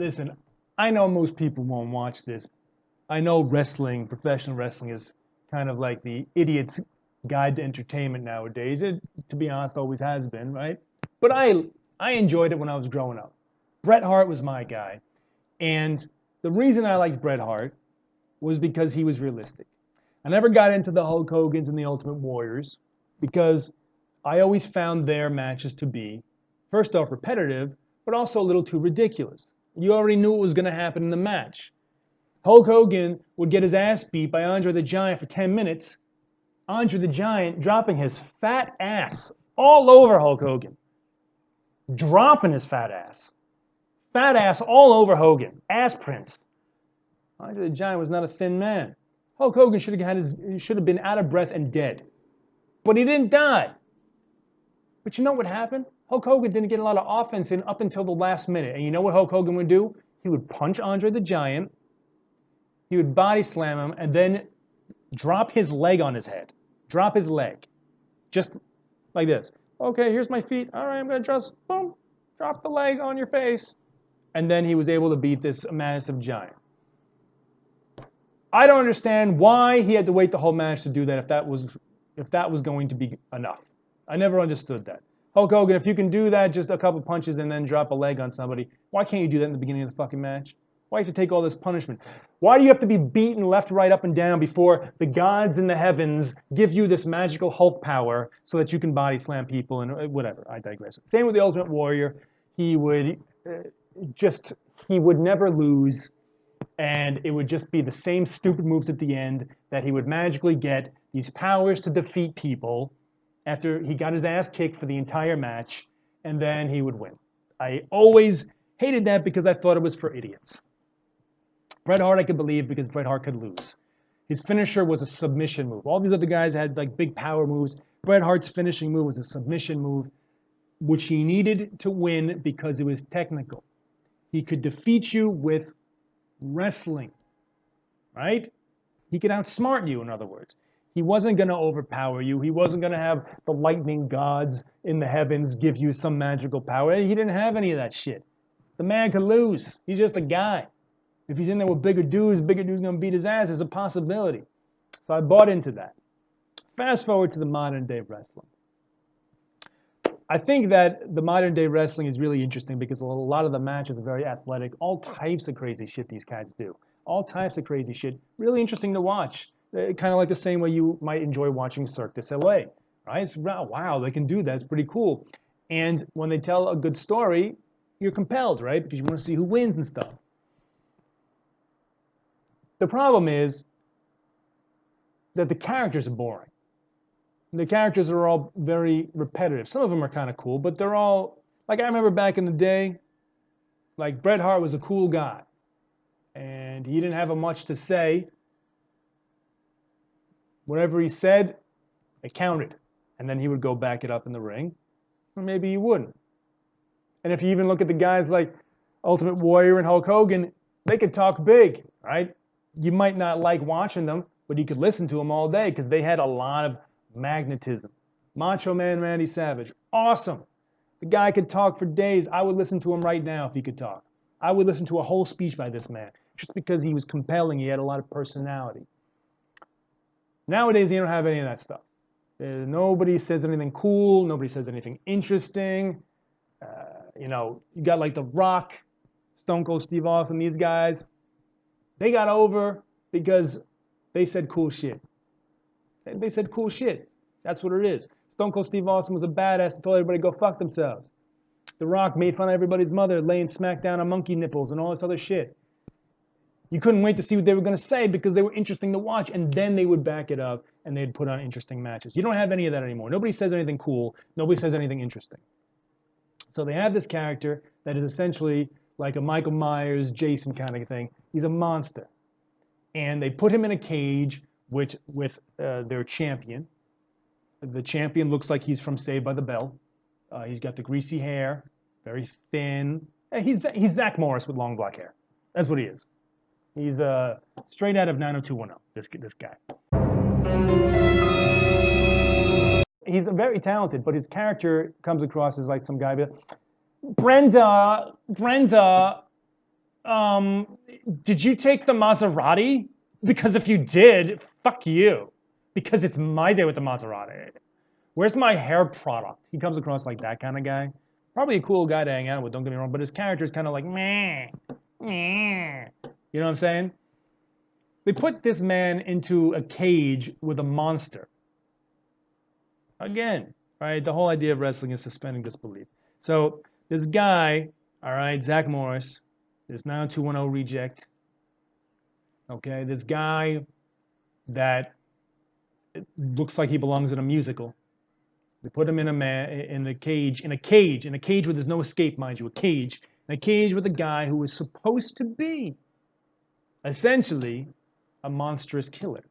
Listen, I know most people won't watch this. I know wrestling, professional wrestling, is kind of like the idiot's guide to entertainment nowadays. It, to be honest, always has been, right? But I enjoyed it when I was growing up. Bret Hart was my guy. And the reason I liked Bret Hart was because he was realistic. I never got into the Hulk Hogan's and the Ultimate Warriors because I always found their matches to be, first off, repetitive, but also a little too ridiculous. You already knew what was going to happen in the match. Hulk Hogan would get his ass beat by Andre the Giant for 10 minutes. Andre the Giant dropping his fat ass all over Hulk Hogan. Dropping his fat ass. Fat ass all over Hogan. Ass prints. Andre the Giant was not a thin man. Hulk Hogan should have been out of breath and dead. But he didn't die. But you know what happened? Hulk Hogan didn't get a lot of offense in up until the last minute. And you know what Hulk Hogan would do? He would punch Andre the Giant. He would body slam him and then drop his leg on his head. Drop his leg. Just like this. Okay, here's my feet. All right, I'm going to just, boom, drop the leg on your face. And then he was able to beat this massive giant. I don't understand why he had to wait the whole match to do that if that was going to be enough. I never understood that. Hulk Hogan, if you can do that, just a couple punches and then drop a leg on somebody, why can't you do that in the beginning of the fucking match? Why do you have to take all this punishment? Why do you have to be beaten left, right, up, and down before the gods in the heavens give you this magical Hulk power so that you can body slam people and whatever? I digress. Same with the Ultimate Warrior. He would never lose, and it would just be the same stupid moves at the end that he would magically get these powers to defeat people after he got his ass kicked for the entire match, and then he would win. I always hated that because I thought it was for idiots. Bret Hart I could believe because Bret Hart could lose. His finisher was a submission move. All these other guys had like big power moves. Bret Hart's finishing move was a submission move, which he needed to win because it was technical. He could defeat you with wrestling, right? He could outsmart you, in other words. He wasn't going to overpower you. He wasn't going to have the lightning gods in the heavens give you some magical power. He didn't have any of that shit. The man could lose. He's just a guy. If he's in there with bigger dudes going to beat his ass. There's a possibility. So I bought into that. Fast forward to the modern day wrestling. I think that the modern day wrestling is really interesting because a lot of the matches are very athletic. All types of crazy shit these guys do. All types of crazy shit. Really interesting to watch. Kind of like the same way you might enjoy watching Cirque du Soleil. Right? It's, wow, they can do that. It's pretty cool. And when they tell a good story, you're compelled, right? Because you want to see who wins and stuff. The problem is that the characters are boring. The characters are all very repetitive. Some of them are kind of cool, but they're all, like I remember back in the day, like Bret Hart was a cool guy. And he didn't have much to say. Whatever he said, it counted. And then he would go back it up in the ring. Or maybe he wouldn't. And if you even look at the guys like Ultimate Warrior and Hulk Hogan, they could talk big, right? You might not like watching them, but you could listen to them all day because they had a lot of magnetism. Macho Man Randy Savage, awesome. The guy could talk for days. I would listen to him right now if he could talk. I would listen to a whole speech by this man just because he was compelling. He had a lot of personality. Nowadays, you don't have any of that stuff. Nobody says anything cool. Nobody says anything interesting. You got like The Rock, Stone Cold Steve Austin, these guys. They got over because they said cool shit. They said cool shit. That's what it is. Stone Cold Steve Austin was a badass and told everybody to go fuck themselves. The Rock made fun of everybody's mother laying smack down on monkey nipples and all this other shit. You couldn't wait to see what they were going to say because they were interesting to watch, and then they would back it up and they'd put on interesting matches. You don't have any of that anymore. Nobody says anything cool. Nobody says anything interesting. So they have this character that is essentially like a Michael Myers, Jason kind of thing. He's a monster. And they put him in a cage with their champion. The champion looks like he's from Saved by the Bell. He's got the greasy hair, very thin. He's Zach Morris with long black hair. That's what he is. He's straight out of 90210, this guy. He's very talented, but his character comes across as like some guy. Brenda, Um, did you take the Maserati? Because if you did, fuck you. Because it's my day with the Maserati. Where's my hair product? He comes across like that kind of guy. Probably a cool guy to hang out with, don't get me wrong, but his character is kind of like, meh, meh. You know what I'm saying? They put this man into a cage with a monster. Again, right? The whole idea of wrestling is suspending disbelief. So this guy, all right, Zach Morris, is now 2-10 reject. Okay, this guy that looks like he belongs in a musical. They put him in a cage where there's no escape, mind you, in a cage with a guy who was supposed to be essentially a monstrous killer.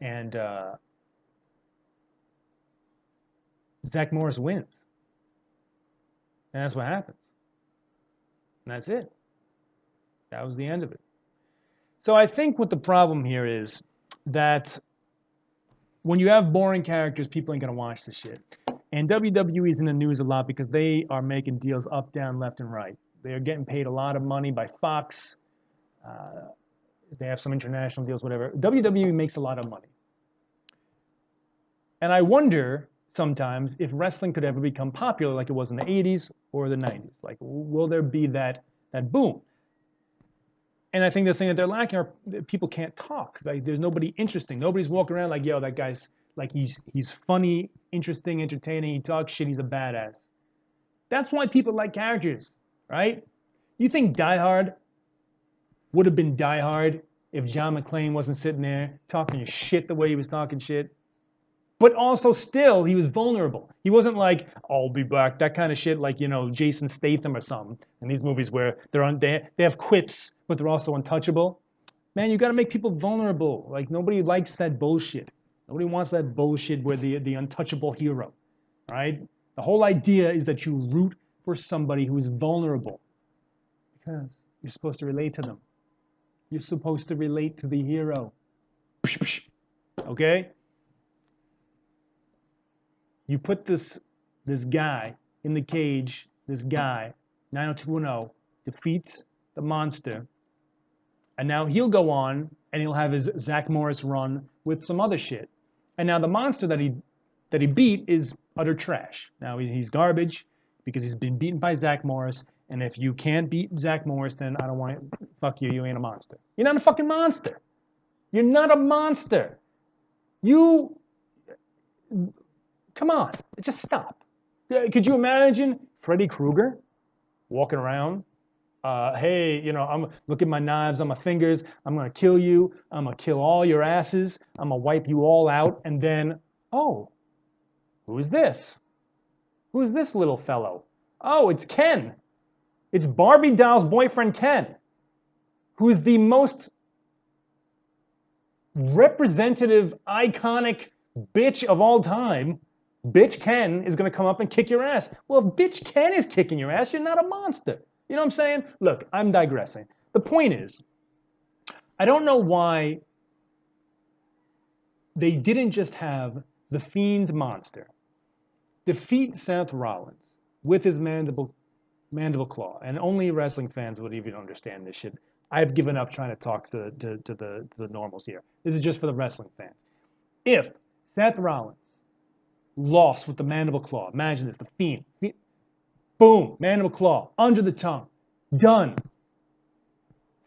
And Zach Morris wins. And that's what happens. And that's it. That was the end of it. So I think what the problem here is that when you have boring characters, people ain't gonna watch the shit. And WWE is in the news a lot because they are making deals up, down, left, and right. They are getting paid a lot of money by Fox. They have some international deals, whatever. WWE makes a lot of money. And I wonder sometimes if wrestling could ever become popular like it was in the 80s or the 90s. Like, will there be that boom? And I think the thing that they're lacking are people can't talk. Like, there's nobody interesting. Nobody's walking around like, yo, that guy's like, he's funny, interesting, entertaining. He talks shit. He's a badass. That's why people like characters, right? You think Die Hard would have been Die Hard if John McClane wasn't sitting there talking shit the way he was talking shit? But also still, he was vulnerable. He wasn't like, I'll be back, that kind of shit like, you know, Jason Statham or something in these movies where they have quips, but they're also untouchable. Man, you got to make people vulnerable. Like, nobody likes that bullshit. Nobody wants that bullshit where the untouchable hero, right? The whole idea is that you root for somebody who is vulnerable because you're supposed to relate to them. You're supposed to relate to the hero. Okay? You put this guy in the cage, this guy, 90210, defeats the monster, and now he'll go on and he'll have his Zach Morris run with some other shit. And now the monster that he beat is utter trash. Now he's garbage because he's been beaten by Zach Morris. And if you can't beat Zach Morris, then I don't want it. Fuck you. You ain't a monster. You're not a fucking monster. You're not a monster. You come on, just stop. Could you imagine Freddy Krueger walking around? Hey, you know, look at my knives on my fingers. I'm gonna kill you. I'm gonna kill all your asses. I'm gonna wipe you all out. And then, oh, who is this? Who is this little fellow? Oh, it's Ken. It's Barbie doll's boyfriend Ken, who is the most representative, iconic bitch of all time. Bitch Ken is going to come up and kick your ass. Well, if bitch Ken is kicking your ass, you're not a monster. You know what I'm saying? Look, I'm digressing. The point is, I don't know why they didn't just have the Fiend monster defeat Seth Rollins with his mandible claw. And only wrestling fans would even understand this shit. I've given up trying to talk to the normals here. This is just for the wrestling fans. If Seth Rollins lost with the mandible claw. Imagine this, the Fiend. Boom, mandible claw, under the tongue. Done.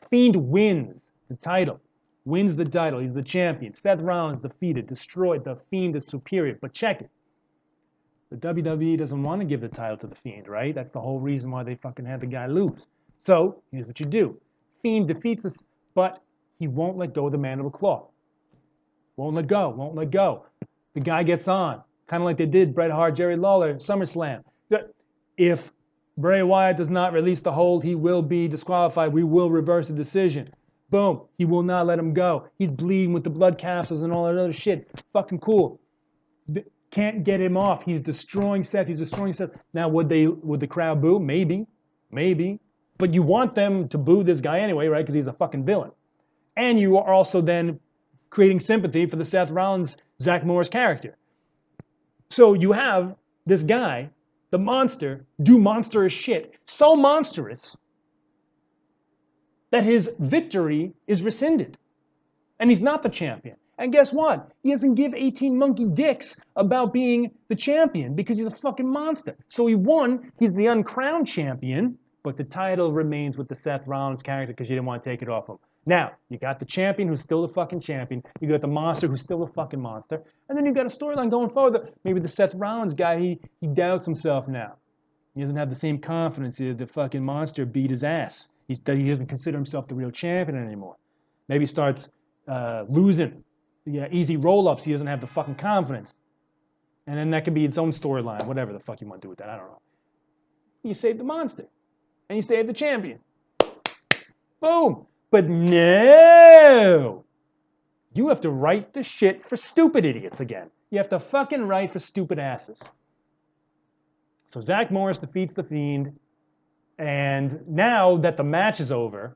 Fiend wins the title. Wins the title. He's the champion. Seth Rollins defeated, destroyed. The Fiend is superior. But check it. The WWE doesn't want to give the title to the Fiend, right? That's the whole reason why they fucking had the guy lose. So, here's what you do. Fiend defeats us, but he won't let go of the mandible claw. Won't let go, won't let go. The guy gets on. Kind of like they did Bret Hart, Jerry Lawler, SummerSlam. If Bray Wyatt does not release the hold, he will be disqualified. We will reverse the decision. Boom. He will not let him go. He's bleeding with the blood capsules and all that other shit. Fucking cool. Can't get him off. He's destroying Seth. He's destroying Seth. Now, would the crowd boo? Maybe. Maybe. But you want them to boo this guy anyway, right? Because he's a fucking villain. And you are also then creating sympathy for the Seth Rollins, Zach Morris character. So you have this guy the Monster do monstrous shit, so monstrous that his victory is rescinded. And he's not the champion. And guess what? He doesn't give 18 monkey dicks about being the champion because he's a fucking monster. So he won, he's the uncrowned champion, but the title remains with the Seth Rollins character because you didn't want to take it off him. Now, you got the champion who's still the fucking champion. You got the monster who's still the fucking monster. And then you got a storyline going forward. Maybe the Seth Rollins guy, he doubts himself now. He doesn't have the same confidence. The fucking monster beat his ass. He doesn't consider himself the real champion anymore. Maybe he starts losing the easy roll-ups. He doesn't have the fucking confidence. And then that could be its own storyline. Whatever the fuck you want to do with that. I don't know. You save the monster. And you save the champion. Boom. But no! You have to write the shit for stupid idiots again. You have to fucking write for stupid asses. So Zach Morris defeats The Fiend. And now that the match is over,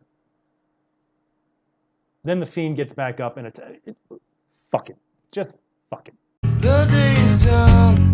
then The Fiend gets back up and fuck it. Just fuck it. The day's done.